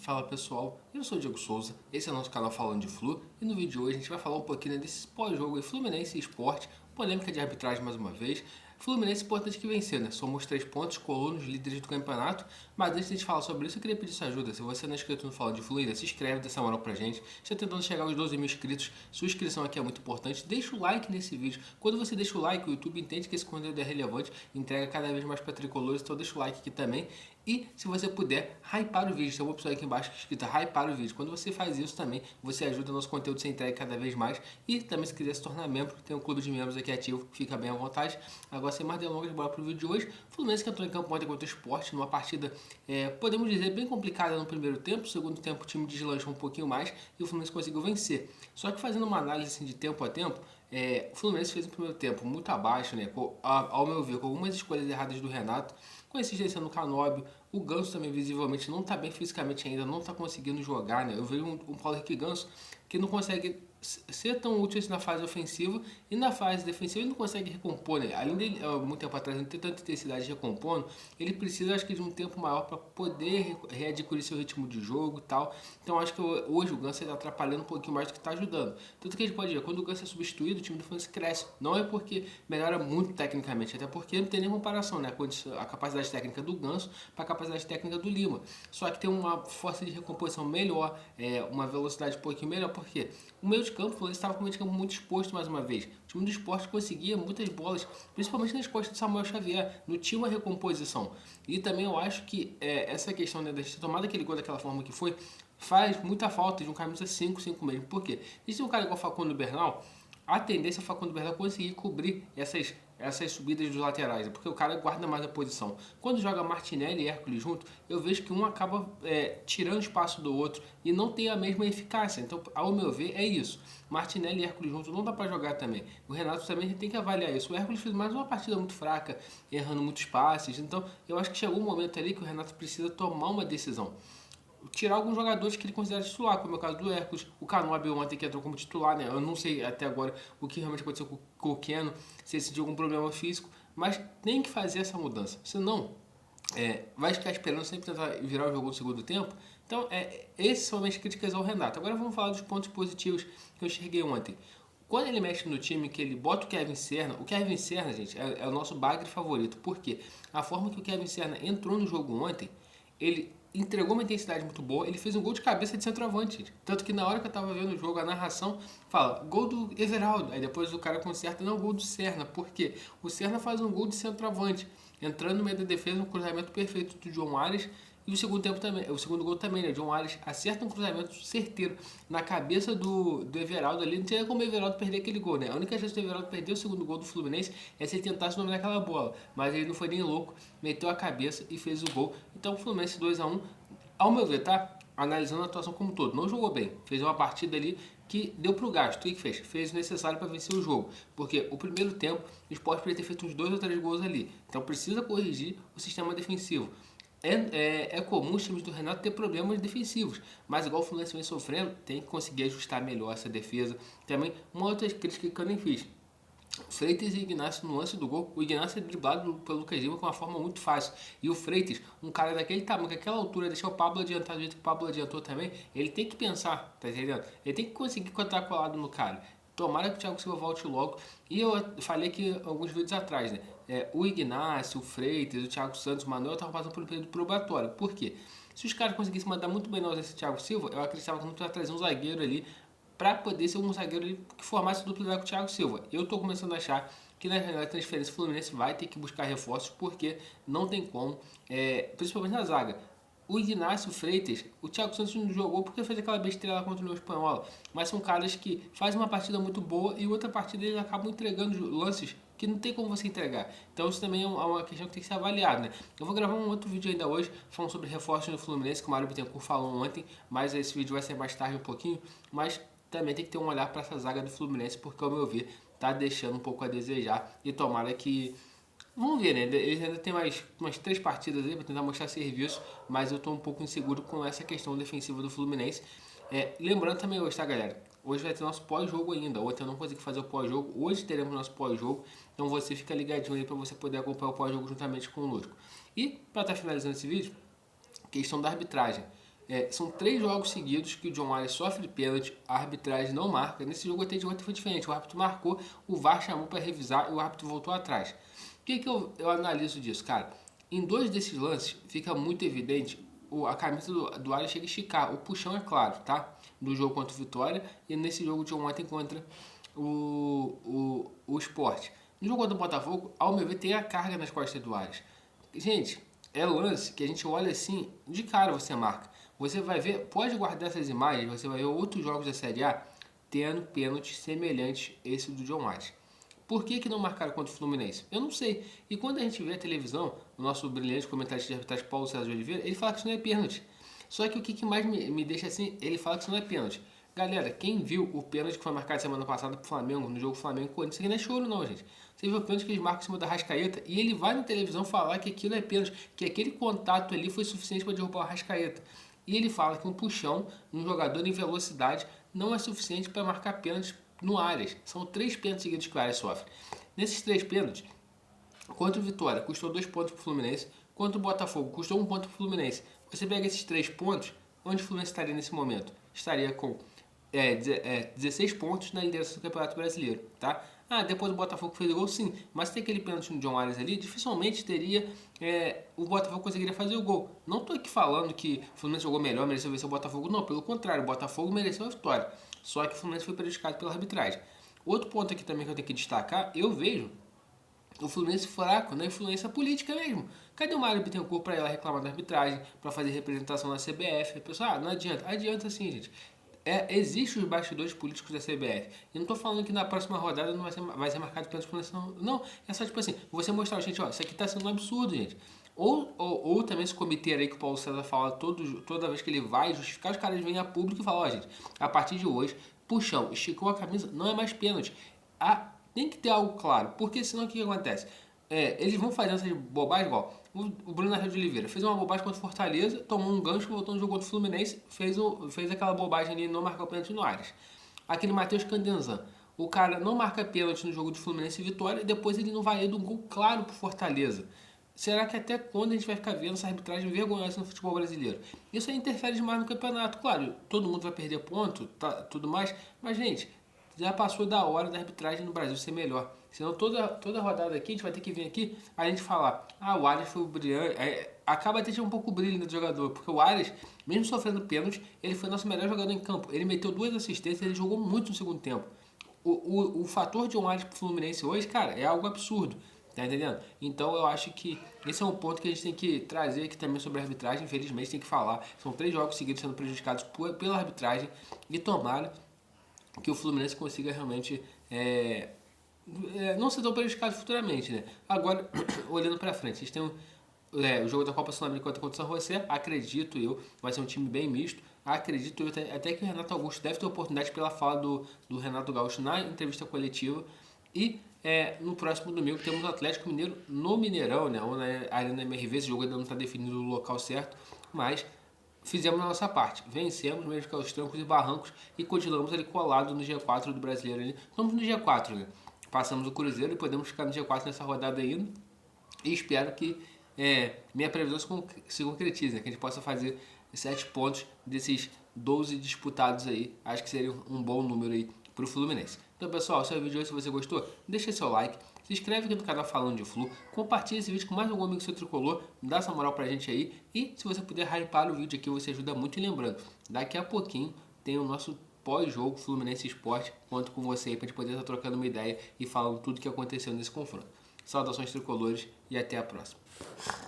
Fala pessoal, eu sou o Diego Souza, esse é o nosso canal Falando de Flu e no vídeo de hoje a gente vai falar um pouquinho desse pós-jogo aí, Fluminense e Sport, polêmica de arbitragem mais uma vez. Fluminense importante que vencer, né? Somos 3 pontos, colunos, líderes do campeonato, mas antes de a gente falar sobre isso eu queria pedir sua ajuda. Se você não é inscrito no Falando de Flu ainda, se inscreve, dessa moral pra gente. Está tentando chegar aos 12 mil inscritos, sua inscrição aqui é muito importante. Deixa o like nesse vídeo, quando você deixa o like o YouTube entende que esse conteúdo é relevante, entrega cada vez mais para tricolores, então deixa o like aqui também. E se você puder, hypar o vídeo, tem uma opção aqui embaixo escrita hypar o vídeo. Quando você faz isso também, você ajuda o nosso conteúdo a ser entregue cada vez mais. E também se quiser se tornar membro, tem um clube de membros aqui ativo, fica bem à vontade. Agora sem mais delongas, bora pro vídeo de hoje. O Fluminense que entrou em campo ontem contra o Sport, numa partida, podemos dizer, bem complicada no primeiro tempo. No segundo tempo o time deslanchou um pouquinho mais e o Fluminense conseguiu vencer. Só que fazendo uma análise assim, de tempo a tempo, o Fluminense fez um primeiro tempo muito abaixo, né? Ao meu ver, com algumas escolhas erradas do Renato, com insistência no Canóbio. O Ganso também visivelmente não está bem fisicamente ainda, não está conseguindo jogar, né? Eu vejo um Paulo Henrique Ganso que não consegue ser tão útil assim na fase ofensiva e na fase defensiva ele não consegue recompor, né? Além dele, há muito tempo atrás, não ter tanta intensidade recompondo, ele precisa, acho que, de um tempo maior para poder readquirir seu ritmo de jogo e tal. Então, acho que hoje o Ganso está atrapalhando um pouquinho mais do que está ajudando. Tanto que a gente pode ver, quando o Ganso é substituído, o time do Fluminense cresce. Não é porque melhora muito tecnicamente, até porque não tem nem comparação, né? A capacidade técnica do Ganso para a capacidade técnica do Lima. Só que tem uma força de recomposição melhor, uma velocidade um pouquinho melhor, porque o meio de campo, o Fluminense estava com o meio de campo muito exposto mais uma vez. O time do Sport conseguia muitas bolas, principalmente nas costas de Samuel Xavier, não tinha uma recomposição. E também eu acho que essa questão, né, da gente ter tomado aquele gol daquela forma que foi, faz muita falta de um camisa 5 mesmo. Por quê? Existe um cara igual o Facundo Bernal, a tendência é o Facundo Bernal conseguir cobrir essas subidas dos laterais, porque o cara guarda mais a posição. Quando joga Martinelli e Hércules junto, eu vejo que um acaba tirando espaço do outro e não tem a mesma eficácia. Então, ao meu ver, é isso. Martinelli e Hércules junto não dá para jogar também. O Renato também tem que avaliar isso. O Hércules fez mais uma partida muito fraca, errando muitos passes. Então, eu acho que chegou um momento ali que o Renato precisa tomar uma decisão, tirar alguns jogadores que ele considera titular, como é o caso do Hércules, o Canóbio ontem que entrou como titular, né? Eu não sei até agora o que realmente aconteceu com o Keno, se ele sentiu algum problema físico, mas tem que fazer essa mudança, senão vai ficar esperando sempre tentar virar o jogo no segundo tempo. Então, essas são as minhas críticas ao Renato. Agora vamos falar dos pontos positivos que eu enxerguei ontem. Quando ele mexe no time, que ele bota o Kevin Serna, gente, é o nosso bagre favorito. Por quê? A forma que o Kevin Serna entrou no jogo ontem, ele entregou uma intensidade muito boa, ele fez um gol de cabeça de centroavante, gente. Tanto que na hora que eu tava vendo o jogo, a narração fala, gol do Everaldo, aí depois o cara conserta, não, gol do Serna, porque o Serna faz um gol de centroavante, entrando no meio da defesa, um cruzamento perfeito do John Arias, e o segundo tempo também, o segundo gol também, né? John Arias acerta um cruzamento certeiro na cabeça do Everaldo ali. Não tinha como o Everaldo perder aquele gol, né? A única chance do Everaldo perder o segundo gol do Fluminense é se ele tentasse dominar aquela bola. Mas ele não foi nem louco, meteu a cabeça e fez o gol. Então o Fluminense 2-1, ao meu ver, tá? Analisando a atuação como um todo, não jogou bem. Fez uma partida ali que deu pro gasto. O que fez? Fez o necessário para vencer o jogo. Porque o primeiro tempo, o Sport poderia ter feito uns 2 ou 3 gols ali. Então precisa corrigir o sistema defensivo. É comum os times do Renato ter problemas defensivos, mas igual o Fluminense vem sofrendo, tem que conseguir ajustar melhor essa defesa. Também, uma outra crítica que eu nem fiz. Freitas e Ignacio no lance do gol, o Ignacio é driblado pelo Lucas Lima com uma forma muito fácil. E o Freitas, um cara daquele tamanho, com aquela altura, deixar o Pablo adiantar do jeito que o Pablo adiantou também, ele tem que pensar, tá entendendo? Ele tem que conseguir estar colado no cara. Tomara que o Thiago Silva volte logo. E eu falei aqui alguns vídeos atrás, né? O Ignacio, o Freitas, o Thiago Santos, o Manuel estavam passando por um período probatório. Por quê? Se os caras conseguissem mandar muito bem na ausência do Thiago Silva, eu acreditava que não precisava trazer um zagueiro ali para poder ser um zagueiro ali que formasse dupla com o Thiago Silva. Eu estou começando a achar que na transferência o Fluminense vai ter que buscar reforços, porque não tem como, principalmente na zaga. O Ignacio Freitas, o Thiago Santos não jogou porque fez aquela besteira lá contra o Espanhol, mas são caras que fazem uma partida muito boa e outra partida eles acabam entregando lances que não tem como você entregar. Então isso também é uma questão que tem que ser avaliada, né? Eu vou gravar um outro vídeo ainda hoje falando sobre reforços no Fluminense, que o Mário Bittencourt falou ontem, mas esse vídeo vai ser mais tarde um pouquinho, mas também tem que ter um olhar para essa zaga do Fluminense, porque ao meu ver tá deixando um pouco a desejar e tomara que... Vamos ver, né? Eles ainda tem mais umas 3 partidas aí para tentar mostrar serviço, mas eu estou um pouco inseguro com essa questão defensiva do Fluminense. Lembrando também hoje, tá, galera? Hoje vai ter nosso pós-jogo ainda. Ontem eu não consegui fazer o pós-jogo. Hoje teremos nosso pós-jogo. Então você fica ligadinho aí para você poder acompanhar o pós-jogo juntamente conosco. E para estar finalizando esse vídeo, questão da arbitragem. São 3 jogos seguidos que o John Arias sofre pênalti, a arbitragem não marca. Nesse jogo até de ontem foi diferente, o árbitro marcou, o VAR chamou para revisar e o árbitro voltou atrás. O que eu analiso disso, cara? Em 2 desses lances fica muito evidente a camisa do Arias chega a esticar. O puxão é claro, tá? Do jogo contra o Vitória e nesse jogo de ontem contra o Sport. No jogo contra o Botafogo, ao meu ver, tem a carga nas costas do Arias. Gente, é lance que a gente olha assim, de cara você marca. Você vai ver, pode guardar essas imagens, você vai ver outros jogos da Série A tendo pênaltis semelhantes a esse do John Arias. Por que não marcaram contra o Fluminense? Eu não sei. E quando a gente vê a televisão, o nosso brilhante comentarista de arbitragem Paulo César de Oliveira, ele fala que isso não é pênalti. Só que o que mais me deixa assim, ele fala que isso não é pênalti. Galera, quem viu o pênalti que foi marcado semana passada pro Flamengo, no jogo Flamengo e Corinthians, isso aqui não é choro não, gente. Você viu o pênalti que eles marcam em cima da Arrascaeta e ele vai na televisão falar que aquilo é pênalti, que aquele contato ali foi suficiente para derrubar o Arrascaeta. E ele fala que um puxão, um jogador em velocidade, não é suficiente para marcar pênalti no Arias. São 3 pênaltis seguidos que o Arias sofre. Nesses 3 pênaltis, contra o Vitória custou 2 pontos para o Fluminense, contra o Botafogo custou 1 ponto para o Fluminense. Você pega esses 3 pontos, onde o Fluminense estaria nesse momento? Estaria com 16 pontos na liderança do Campeonato Brasileiro, tá? Depois o Botafogo fez o gol, sim, mas tem aquele pênalti no John Arias ali, dificilmente teria o Botafogo conseguiria fazer o gol. Não estou aqui falando que o Fluminense jogou melhor, mereceu vencer o Botafogo, não, pelo contrário, o Botafogo mereceu a vitória, só que o Fluminense foi prejudicado pela arbitragem. Outro ponto aqui também que eu tenho que destacar, eu vejo o Fluminense fraco na influência política mesmo. Cadê o Mário Bittencourt para ir lá reclamar da arbitragem, para fazer representação na CBF? Pessoal, não adianta. Adianta sim, gente. Existem os bastidores políticos da CBF. E não estou falando que na próxima rodada não vai ser marcado pela Fluminense. Não, é só tipo assim, você mostrar, gente, ó, isso aqui está sendo um absurdo, gente. Ou também esse comitê aí que o Paulo César fala toda vez que ele vai justificar, os caras vêm a público e falam, ó, gente, a partir de hoje, puxão, esticou a camisa, não é mais pênalti. Tem que ter algo claro, porque senão o que acontece? Eles vão fazendo essas bobagens igual. O Bruno Henrique de Oliveira fez uma bobagem contra o Fortaleza, tomou um gancho, voltou no jogo contra o Fluminense, fez aquela bobagem ali, não marcou pênalti no Arias. Aquele Matheus Candenzan, o cara não marca pênalti no jogo de Fluminense e Vitória, e depois ele não vai ir de um gol claro pro Fortaleza. Será que até quando a gente vai ficar vendo essa arbitragem vergonhosa no futebol brasileiro? Isso aí interfere demais no campeonato. Claro, todo mundo vai perder ponto, tudo mais, mas gente, já passou da hora da arbitragem no Brasil ser melhor. Senão toda rodada aqui, a gente vai ter que vir aqui, a gente falar, o Arias foi brilhante, acaba tendo um pouco o brilho do jogador, porque o Arias, mesmo sofrendo pênalti, ele foi nosso melhor jogador em campo. Ele meteu 2 assistências, ele jogou muito no segundo tempo. O fator de um Arias pro Fluminense hoje, cara, é algo absurdo. Tá entendendo? Então eu acho que esse é um ponto que a gente tem que trazer aqui também sobre a arbitragem. Infelizmente tem que falar. São 3 jogos seguidos sendo prejudicados pela arbitragem. E tomara que o Fluminense consiga realmente não ser tão prejudicado futuramente, né? Agora, olhando pra frente, vocês têm o jogo da Copa Sul-Americana contra o São José, acredito eu, vai ser um time bem misto. Acredito eu até que o Renato Augusto deve ter oportunidade pela fala do Renato Gaúcho na entrevista coletiva. E no próximo domingo temos o Atlético Mineiro no Mineirão, né? Ou na Arena MRV. Esse jogo ainda não está definido o local certo, mas fizemos a nossa parte. Vencemos mesmo com os trancos e barrancos e continuamos ali colado no G4 do Brasileiro. Estamos no G4, né? Passamos o Cruzeiro e podemos ficar no G4 nessa rodada ainda. E espero que minha previsão se concretize, né? Que a gente possa fazer 7 pontos desses 12 disputados aí. Acho que seria um bom número aí para o Fluminense. Então, pessoal, esse é o vídeo hoje. Se você gostou, deixa seu like, se inscreve aqui no canal Falando de Flu, compartilha esse vídeo com mais algum amigo seu tricolor, dá essa moral pra gente aí. E se você puder hypar o vídeo aqui, você ajuda muito. E lembrando, daqui a pouquinho tem o nosso pós-jogo Fluminense Sport. Conto com você aí pra gente poder estar trocando uma ideia e falando tudo o que aconteceu nesse confronto. Saudações tricolores e até a próxima.